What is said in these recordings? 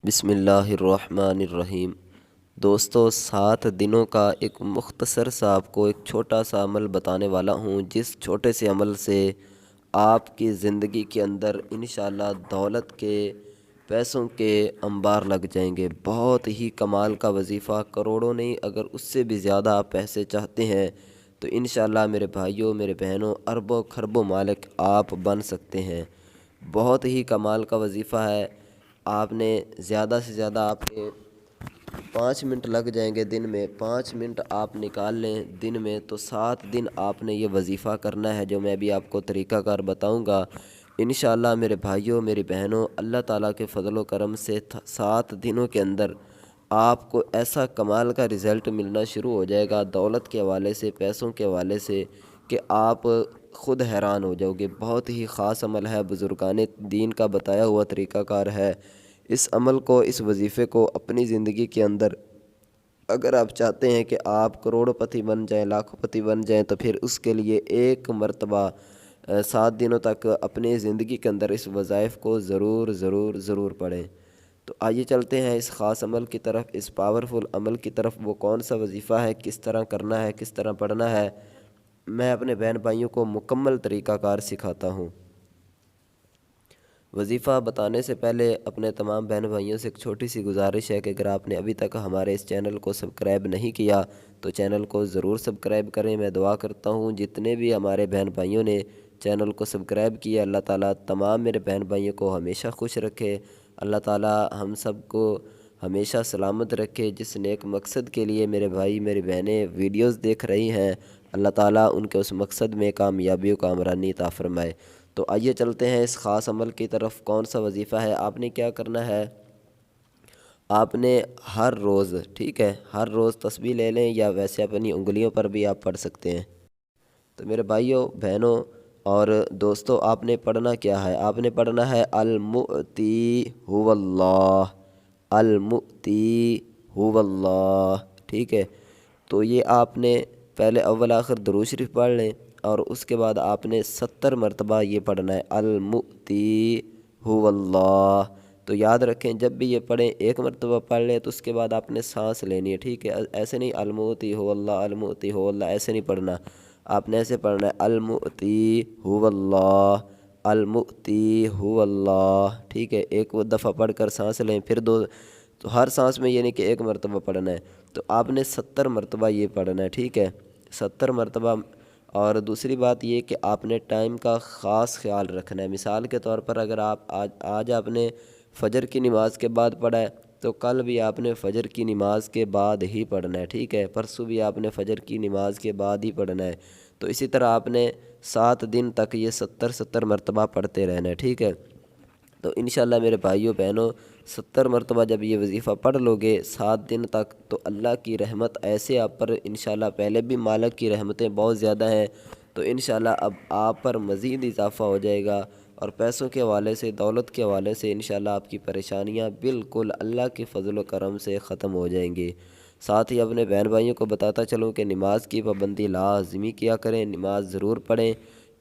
بسم اللہ الرحمن الرحیم۔ دوستو 7 دنوں کا ایک مختصر سا آپ کو ایک چھوٹا سا عمل بتانے والا ہوں، جس چھوٹے سے عمل سے آپ کی زندگی کے اندر انشاءاللہ دولت کے پیسوں کے انبار لگ جائیں گے۔ بہت ہی کمال کا وظیفہ، کروڑوں نہیں اگر اس سے بھی زیادہ آپ پیسے چاہتے ہیں تو انشاءاللہ میرے بھائیوں میرے بہنوں اربوں خربوں مالک آپ بن سکتے ہیں۔ بہت ہی کمال کا وظیفہ ہے۔ آپ نے زیادہ سے زیادہ آپ کے 5 منٹ لگ جائیں گے دن میں، 5 منٹ آپ نکال لیں دن میں تو 7 دن آپ نے یہ وظیفہ کرنا ہے، جو میں بھی آپ کو طریقہ کار بتاؤں گا۔ انشاءاللہ میرے بھائیوں میری بہنوں اللہ تعالیٰ کے فضل و کرم سے 7 دنوں کے اندر آپ کو ایسا کمال کا رزلٹ ملنا شروع ہو جائے گا دولت کے حوالے سے، پیسوں کے حوالے سے، کہ آپ خود حیران ہو جاؤ گے۔ بہت ہی خاص عمل ہے، بزرگان دین کا بتایا ہوا طریقہ کار ہے۔ اس عمل کو، اس وظیفے کو اپنی زندگی کے اندر اگر آپ چاہتے ہیں کہ آپ کروڑ پتی بن جائیں، لاکھوں پتی بن جائیں، تو پھر اس کے لیے ایک مرتبہ 7 دنوں تک اپنی زندگی کے اندر اس وظائف کو ضرور ضرور ضرور پڑھیں۔ تو آئیے چلتے ہیں اس خاص عمل کی طرف، اس پاورفل عمل کی طرف۔ وہ کون سا وظیفہ ہے، کس طرح کرنا ہے، کس طرح پڑھنا ہے، میں اپنے بہن بھائیوں کو مکمل طریقہ کار سکھاتا ہوں۔ وظیفہ بتانے سے پہلے اپنے تمام بہن بھائیوں سے ایک چھوٹی سی گزارش ہے کہ اگر آپ نے ابھی تک ہمارے اس چینل کو سبسکرائب نہیں کیا تو چینل کو ضرور سبسکرائب کریں۔ میں دعا کرتا ہوں جتنے بھی ہمارے بہن بھائیوں نے چینل کو سبسکرائب کیا، اللہ تعالیٰ تمام میرے بہن بھائیوں کو ہمیشہ خوش رکھے، اللہ تعالیٰ ہم سب کو ہمیشہ سلامت رکھے۔ جس نیک مقصد کے لیے میرے بھائی میری بہنیں ویڈیوز دیکھ رہی ہیں، اللہ تعالیٰ ان کے اس مقصد میں کامیابی و کامرانی عطا فرمائے۔ تو آئیے چلتے ہیں اس خاص عمل کی طرف۔ کون سا وظیفہ ہے؟ آپ نے کیا کرنا ہے، آپ نے ہر روز، ٹھیک ہے، ہر روز تسبیح لے لیں، یا ویسے اپنی انگلیوں پر بھی آپ پڑھ سکتے ہیں۔ تو میرے بھائیوں بہنوں اور دوستوں، آپ نے پڑھنا کیا ہے؟ آپ نے پڑھنا ہے المعطی هو اللہ، المعطی هو اللہ، ٹھیک ہے۔ تو یہ آپ نے پہلے اول آخر درود شریف پڑھ لیں، اور اس کے بعد آپ نے 70 مرتبہ یہ پڑھنا ہے المعطی هو اللہ۔ تو یاد رکھیں جب بھی یہ پڑھیں، ایک مرتبہ پڑھ لیں تو اس کے بعد آپ نے سانس لینی ہے، ٹھیک ہے۔ ایسے نہیں المعطی هو اللہ، المعطی هو اللہ، ایسے نہیں پڑھنا، آپ نے ایسے پڑھنا ہے المعطی هو اللہ، المعطی هو اللہ، ٹھیک ہے۔ ایک دفعہ پڑھ کر سانس لیں، پھر دو، تو ہر سانس میں یہ نہیں کہ ایک مرتبہ پڑھنا ہے، تو آپ نے 70 مرتبہ یہ پڑھنا ہے، ٹھیک ہے، 70 مرتبہ۔ اور دوسری بات یہ کہ آپ نے ٹائم کا خاص خیال رکھنا ہے۔ مثال کے طور پر اگر آپ آج آپ نے فجر کی نماز کے بعد پڑھا ہے تو کل بھی آپ نے فجر کی نماز کے بعد ہی پڑھنا ہے، ٹھیک ہے۔ پرسوں بھی آپ نے فجر کی نماز کے بعد ہی پڑھنا ہے۔ تو اسی طرح آپ نے 7 دن تک یہ 70 مرتبہ پڑھتے رہنا ہے، ٹھیک ہے۔ تو انشاءاللہ میرے بھائیوں بہنوں 70 مرتبہ جب یہ وظیفہ پڑھ لو گے 7 دن تک، تو اللہ کی رحمت ایسے آپ پر انشاءاللہ، پہلے بھی مالک کی رحمتیں بہت زیادہ ہیں، تو انشاءاللہ اب آپ پر مزید اضافہ ہو جائے گا، اور پیسوں کے حوالے سے، دولت کے حوالے سے انشاءاللہ آپ کی پریشانیاں بالکل اللہ کے فضل و کرم سے ختم ہو جائیں گی۔ ساتھ ہی اپنے بہن بھائیوں کو بتاتا چلوں کہ نماز کی پابندی لازمی کیا کریں، نماز ضرور پڑھیں۔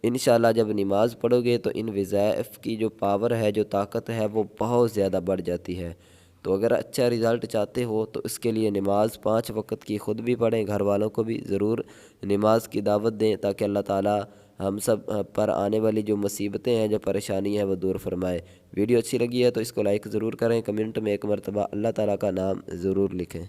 انشاءاللہ جب نماز پڑھو گے تو ان وظائف کی جو پاور ہے، جو طاقت ہے، وہ بہت زیادہ بڑھ جاتی ہے۔ تو اگر اچھا رزلٹ چاہتے ہو تو اس کے لیے نماز 5 وقت کی خود بھی پڑھیں، گھر والوں کو بھی ضرور نماز کی دعوت دیں، تاکہ اللہ تعالیٰ ہم سب پر آنے والی جو مصیبتیں ہیں، جو پریشانی ہیں، وہ دور فرمائے۔ ویڈیو اچھی لگی ہے تو اس کو لائک ضرور کریں، کمنٹ میں ایک مرتبہ اللہ تعالیٰ کا نام ضرور لکھیں۔